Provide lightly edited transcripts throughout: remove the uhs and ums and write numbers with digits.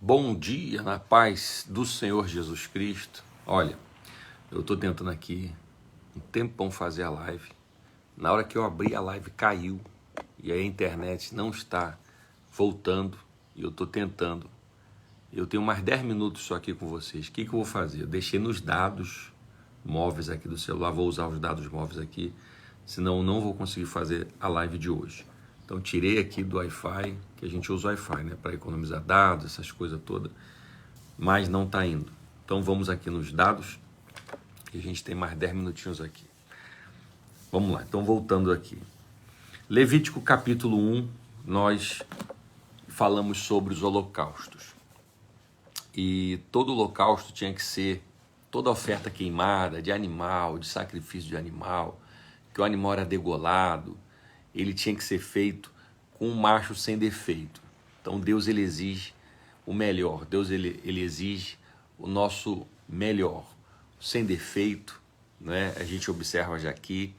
Bom dia, na paz do Senhor Jesus Cristo. Olha, eu estou tentando aqui um tempão fazer a live. Na hora que eu abri a live caiu e a internet não está voltando e eu estou tentando. Eu tenho mais 10 minutos só aqui com vocês. O que eu vou fazer? Eu deixei nos dados móveis aqui do celular, vou usar os dados móveis aqui, senão eu não vou conseguir fazer a live de hoje. Então tirei aqui do Wi-Fi, que a gente usa o Wi-Fi, né, para economizar dados, essas coisas todas, mas não está indo. Então vamos aqui nos dados, que a gente tem mais 10 minutinhos aqui. Vamos lá, então voltando aqui. Levítico capítulo 1, nós falamos sobre os holocaustos. E todo holocausto tinha que ser, toda oferta queimada de animal, de sacrifício de animal, que o animal era degolado, ele tinha que ser feito com um macho sem defeito. Então Deus ele exige o melhor, Deus ele exige o nosso melhor, sem defeito, né? A gente observa já aqui,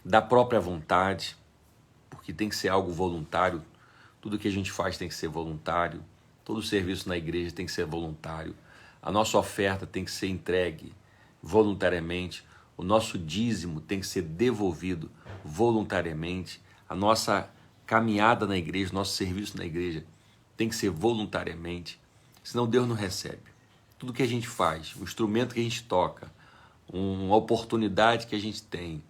da própria vontade, porque tem que ser algo voluntário, tudo que a gente faz tem que ser voluntário, todo serviço na igreja tem que ser voluntário, a nossa oferta tem que ser entregue voluntariamente, o nosso dízimo tem que ser devolvido voluntariamente, a nossa caminhada na igreja, nosso serviço na igreja tem que ser voluntariamente, senão Deus não recebe. Tudo que a gente faz, o instrumento que a gente toca, uma oportunidade que a gente tem,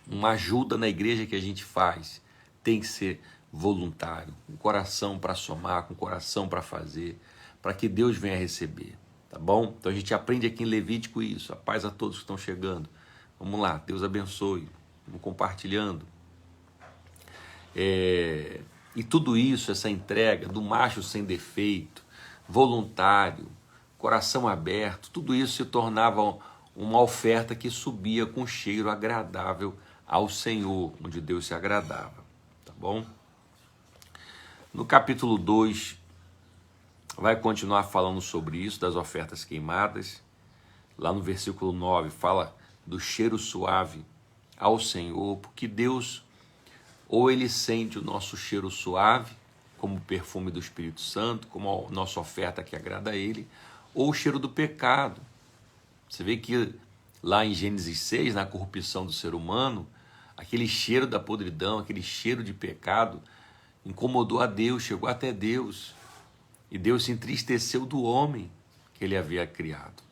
uma ajuda na igreja que a gente faz, tem que ser voluntário, com coração para somar, com coração para fazer, para que Deus venha receber, tá bom? Então a gente aprende aqui em Levítico isso, a paz a todos que estão chegando. Vamos lá, Deus abençoe, vamos compartilhando. E tudo isso, essa entrega do macho sem defeito, voluntário, coração aberto, tudo isso se tornava uma oferta que subia com cheiro agradável ao Senhor, onde Deus se agradava, tá bom? No capítulo 2, vai continuar falando sobre isso, das ofertas queimadas. Lá no versículo 9, fala do cheiro suave ao Senhor, porque Deus, ou ele sente o nosso cheiro suave, como o perfume do Espírito Santo, como a nossa oferta que agrada a ele, ou o cheiro do pecado. Você vê que lá em Gênesis 6, na corrupção do ser humano, aquele cheiro da podridão, aquele cheiro de pecado, incomodou a Deus, chegou até Deus. E Deus se entristeceu do homem que ele havia criado.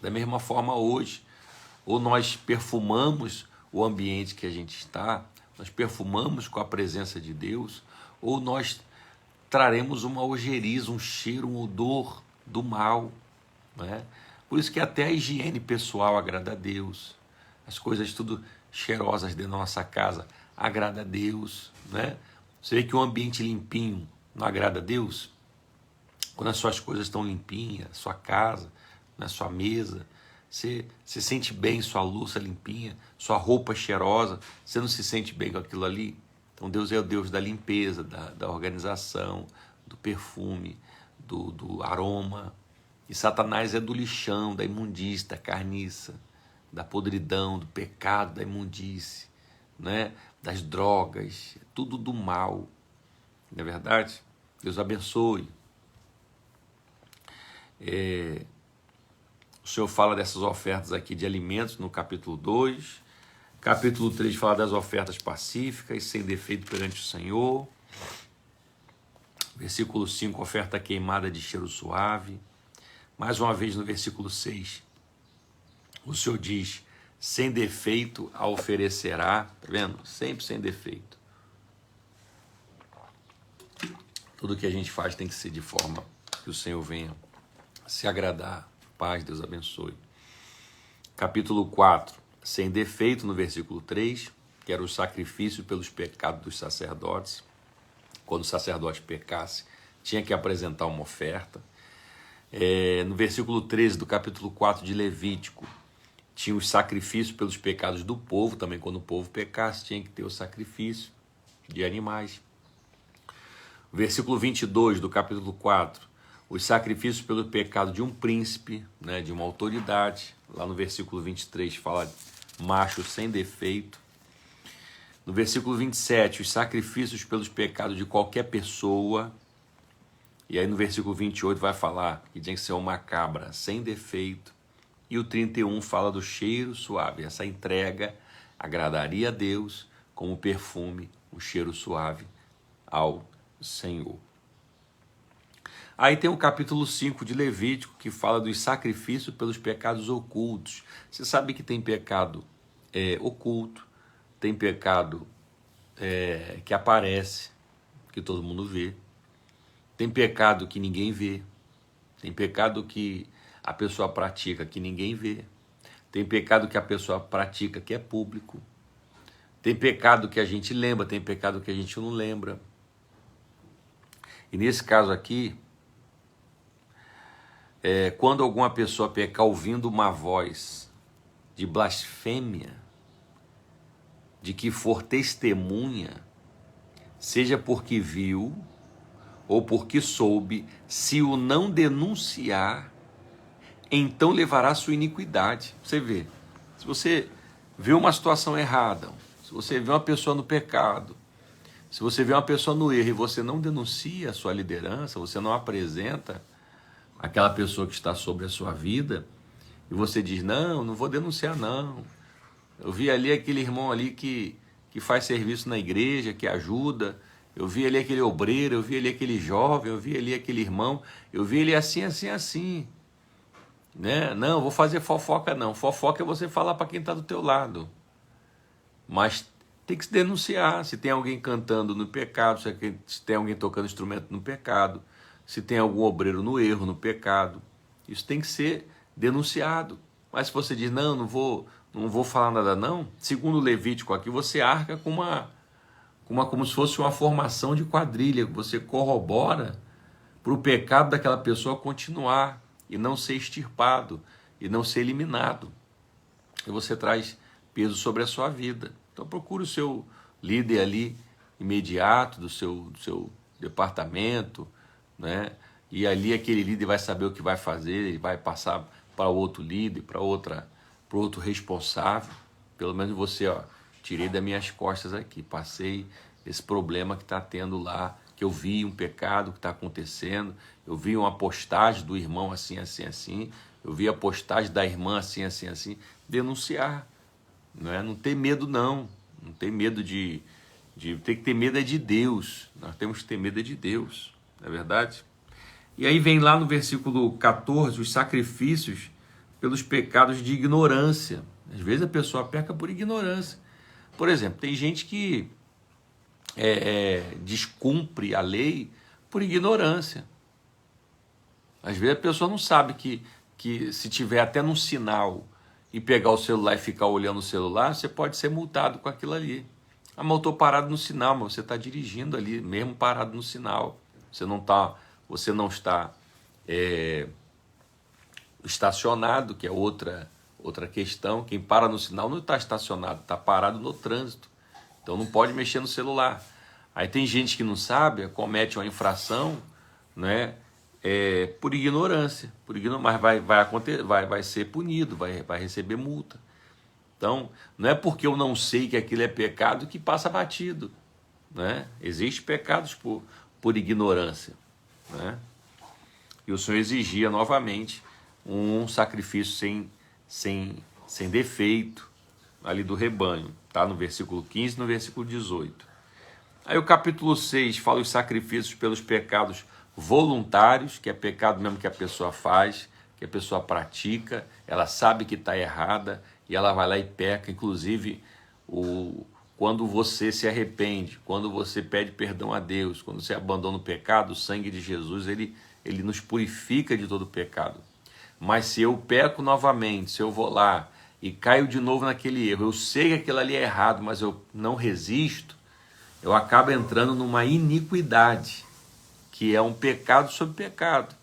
Da mesma forma hoje, ou nós perfumamos o ambiente que a gente está, nós perfumamos com a presença de Deus, ou nós traremos uma ojeriza, um cheiro, um odor do mal, né? Por isso que até a higiene pessoal agrada a Deus, as coisas tudo cheirosas dentro da nossa casa agrada a Deus, né? Você vê que um ambiente limpinho não agrada a Deus? Quando as suas coisas estão limpinhas, sua casa, na sua mesa, você se sente bem, sua louça limpinha, sua roupa cheirosa, você não se sente bem com aquilo ali? Então Deus é o Deus da limpeza, da organização, do perfume, do aroma. E Satanás é do lixão, da imundície, da carniça, da podridão, do pecado, da imundície, né? Das drogas, tudo do mal. Não é verdade? Deus abençoe. O Senhor fala dessas ofertas aqui de alimentos no capítulo 2. Capítulo 3 fala das ofertas pacíficas, sem defeito perante o Senhor. Versículo 5, oferta queimada de cheiro suave. Mais uma vez no versículo 6, o Senhor diz, sem defeito a oferecerá. Tá vendo? Sempre sem defeito. Tudo que a gente faz tem que ser de forma que o Senhor venha se agradar. Paz, Deus abençoe. Capítulo 4, sem defeito no versículo 3, que era o sacrifício pelos pecados dos sacerdotes. Quando o sacerdote pecasse, tinha que apresentar uma oferta. No versículo 13 do capítulo 4 de Levítico, tinha o sacrifício pelos pecados do povo, também quando o povo pecasse, tinha que ter o sacrifício de animais. Versículo 22 do capítulo 4, os sacrifícios pelo pecado de um príncipe, né, de uma autoridade. Lá no versículo 23 fala macho sem defeito. No versículo 27, os sacrifícios pelos pecados de qualquer pessoa. E aí no versículo 28 vai falar que tinha que ser uma cabra sem defeito. E o 31 fala do cheiro suave. Essa entrega agradaria a Deus como perfume, um cheiro suave ao Senhor. Aí tem o capítulo 5 de Levítico, que fala dos sacrifícios pelos pecados ocultos. Você sabe que tem pecado oculto, tem pecado que aparece, que todo mundo vê. Tem pecado que ninguém vê. Tem pecado que a pessoa pratica que ninguém vê. Tem pecado que a pessoa pratica que é público. Tem pecado que a gente lembra, tem pecado que a gente não lembra. E nesse caso aqui, quando alguma pessoa pecar ouvindo uma voz de blasfêmia, de que for testemunha, seja porque viu ou porque soube, se o não denunciar, então levará a sua iniquidade. Você vê, se você vê uma situação errada, se você vê uma pessoa no pecado, se você vê uma pessoa no erro e você não denuncia a sua liderança, você não apresenta aquela pessoa que está sobre a sua vida, e você diz, não vou denunciar não. Eu vi ali aquele irmão ali que faz serviço na igreja, que ajuda, eu vi ali aquele obreiro, eu vi ali aquele jovem, eu vi ali aquele irmão, eu vi ele assim, assim, assim. Né? Não, vou fazer fofoca não. Fofoca é você falar para quem está do teu lado. Mas tem que se denunciar. Se tem alguém cantando no pecado, se tem alguém tocando instrumento no pecado, se tem algum obreiro no erro, no pecado, isso tem que ser denunciado. Mas se você diz, não vou falar nada não, segundo o Levítico aqui, você arca com como se fosse uma formação de quadrilha, você corrobora para o pecado daquela pessoa continuar e não ser extirpado, e não ser eliminado. E você traz peso sobre a sua vida. Então procure o seu líder ali, imediato, do seu departamento, né? E ali aquele líder vai saber o que vai fazer, ele vai passar para outro líder, para outro responsável. Pelo menos você, tirei das minhas costas aqui, passei esse problema que está tendo lá, que eu vi um pecado que está acontecendo, eu vi uma postagem do irmão assim, assim, assim, eu vi a postagem da irmã assim, assim, assim, denunciar, não ter medo não tem medo tem que ter medo é de Deus, nós temos que ter medo é de Deus, não é verdade? E aí vem lá no versículo 14, os sacrifícios pelos pecados de ignorância. Às vezes a pessoa peca por ignorância. Por exemplo, tem gente que descumpre a lei por ignorância. Às vezes a pessoa não sabe que se tiver até num sinal e pegar o celular e ficar olhando o celular, você pode ser multado com aquilo ali. Ah, mas eu estou parado no sinal, mas você está dirigindo ali, mesmo parado no sinal. Você não está estacionado, que é outra questão. Quem para no sinal não está estacionado, está parado no trânsito. Então não pode mexer no celular. Aí tem gente que não sabe, comete uma infração, né, por ignorância, mas vai ser punido, vai receber multa. Então não é porque eu não sei que aquilo é pecado que passa batido, né? Existem pecados por ignorância, né? E o Senhor exigia novamente um sacrifício sem defeito ali do rebanho, tá? No versículo 15 e no versículo 18. Aí o capítulo 6 fala os sacrifícios pelos pecados voluntários, que é pecado mesmo que a pessoa faz, que a pessoa pratica, ela sabe que está errada e ela vai lá e peca. Inclusive, quando você se arrepende, quando você pede perdão a Deus, quando você abandona o pecado, o sangue de Jesus, ele nos purifica de todo pecado. Mas se eu peco novamente, se eu vou lá e caio de novo naquele erro, eu sei que aquilo ali é errado, mas eu não resisto, eu acabo entrando numa iniquidade, que é um pecado sobre pecado.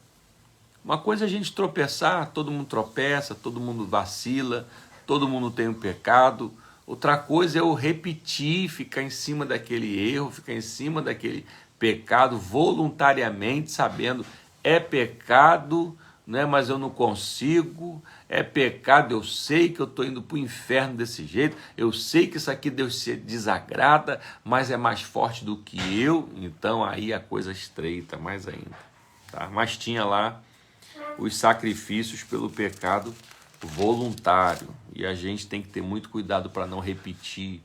Uma coisa é a gente tropeçar, todo mundo tropeça, todo mundo vacila, todo mundo tem um pecado. Outra coisa é eu repetir, ficar em cima daquele erro, ficar em cima daquele pecado voluntariamente, sabendo é pecado, né, mas eu não consigo, é pecado, eu sei que eu estou indo para o inferno desse jeito, eu sei que isso aqui Deus se desagrada, mas é mais forte do que eu, então aí a coisa estreita mais ainda. tá? Mas tinha lá os sacrifícios pelo pecado voluntário. E a gente tem que ter muito cuidado para não repetir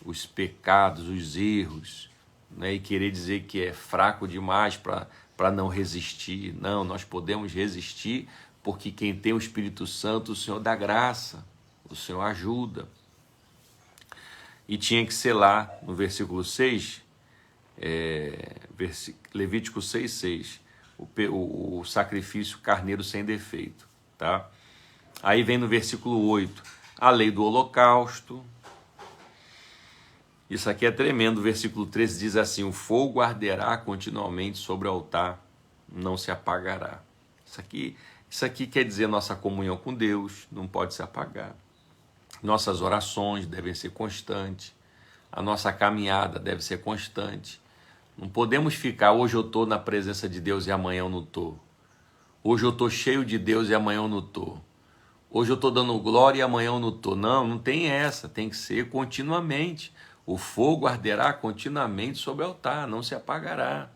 os pecados, os erros, né? E querer dizer que é fraco demais para não resistir. Não, nós podemos resistir porque quem tem o Espírito Santo, o Senhor dá graça, o Senhor ajuda. E tinha que ser lá no versículo 6, Levítico 6:6, o sacrifício carneiro sem defeito, tá? Aí vem no versículo 8, a lei do holocausto. Isso aqui é tremendo. O versículo 13 diz assim: o fogo arderá continuamente sobre o altar, não se apagará. Isso aqui quer dizer nossa comunhão com Deus não pode se apagar. Nossas orações devem ser constantes. A nossa caminhada deve ser constante. Não podemos ficar, hoje eu estou na presença de Deus e amanhã eu não estou. Hoje eu estou cheio de Deus e amanhã eu não estou. Hoje eu estou dando glória e amanhã eu não estou. Não, não tem essa, tem que ser continuamente. O fogo arderá continuamente sobre o altar, não se apagará.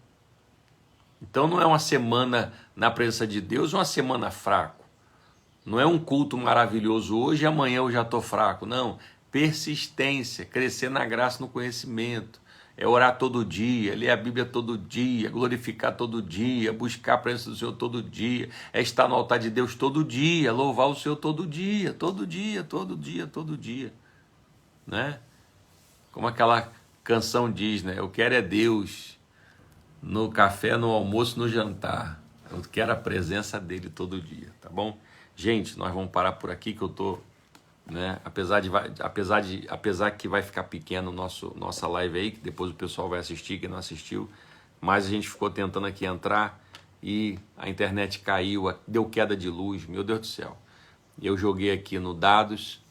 Então não é uma semana na presença de Deus, uma semana fraco. Não é um culto maravilhoso hoje e amanhã eu já estou fraco. Não, persistência, crescer na graça, no conhecimento. É orar todo dia, ler a Bíblia todo dia, glorificar todo dia, buscar a presença do Senhor todo dia, é estar no altar de Deus todo dia, louvar o Senhor todo dia, todo dia, todo dia, todo dia, né? Como aquela canção diz, né? Eu quero é Deus no café, no almoço, no jantar. Eu quero a presença dele todo dia, tá bom? Gente, nós vamos parar por aqui que eu tô, né? Apesar que vai ficar pequeno nossa live aí, que depois o pessoal vai assistir, quem não assistiu, mas a gente ficou tentando aqui entrar e a internet caiu, deu queda de luz, meu Deus do céu. Eu joguei aqui no dados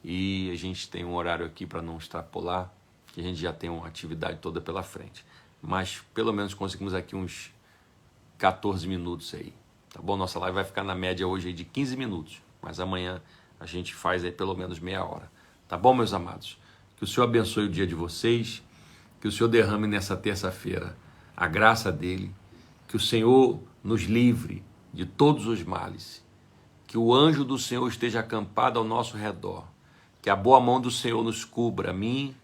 e a gente tem um horário aqui para não extrapolar, que a gente já tem uma atividade toda pela frente, mas pelo menos conseguimos aqui uns 14 minutos aí, tá bom? Nossa live vai ficar na média hoje aí de 15 minutos, mas amanhã a gente faz aí pelo menos meia hora. Tá bom, meus amados? Que o Senhor abençoe o dia de vocês, que o Senhor derrame nessa terça-feira a graça dele, que o Senhor nos livre de todos os males, que o anjo do Senhor esteja acampado ao nosso redor, que a boa mão do Senhor nos cubra, a mim,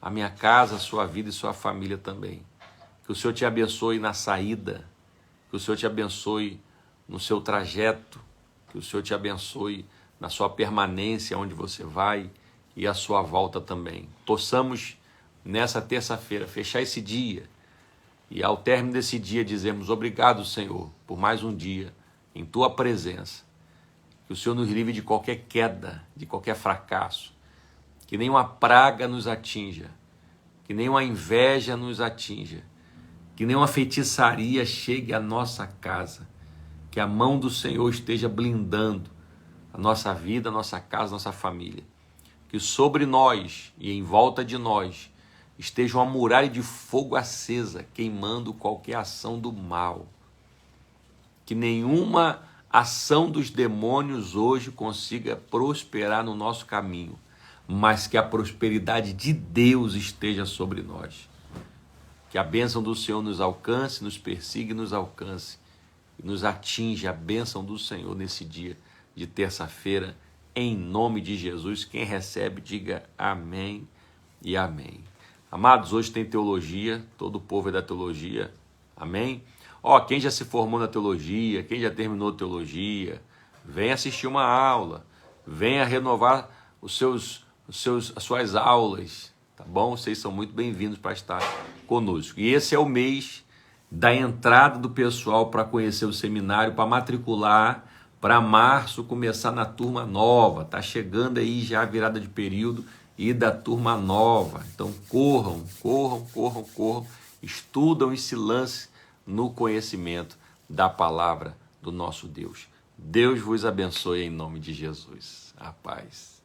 a minha casa, a sua vida e sua família também. Que o Senhor te abençoe na saída, que o Senhor te abençoe no seu trajeto, que o Senhor te abençoe na sua permanência onde você vai e a sua volta também. Possamos, nessa terça-feira, fechar esse dia e ao término desse dia dizermos obrigado, Senhor, por mais um dia em Tua presença. Que o Senhor nos livre de qualquer queda, de qualquer fracasso, que nenhuma praga nos atinja, que nenhuma inveja nos atinja, que nenhuma feitiçaria chegue à nossa casa, que a mão do Senhor esteja blindando a nossa vida, a nossa casa, a nossa família. Que sobre nós e em volta de nós esteja uma muralha de fogo acesa, queimando qualquer ação do mal. Que nenhuma ação dos demônios hoje consiga prosperar no nosso caminho, mas que a prosperidade de Deus esteja sobre nós. Que a bênção do Senhor nos alcance, nos persiga e nos alcance, e nos atinja a bênção do Senhor nesse dia de terça-feira, em nome de Jesus. Quem recebe, diga amém e amém. Amados, hoje tem teologia, todo o povo é da teologia, amém? Quem já se formou na teologia, quem já terminou teologia, venha assistir uma aula, venha renovar as suas aulas, tá bom? Vocês são muito bem-vindos para estar conosco. E esse é o mês da entrada do pessoal para conhecer o seminário, para matricular, para março começar na turma nova. Tá chegando aí já a virada de período e da turma nova. Então corram, estudam e se lancem no conhecimento da palavra do nosso Deus. Deus vos abençoe em nome de Jesus. A paz.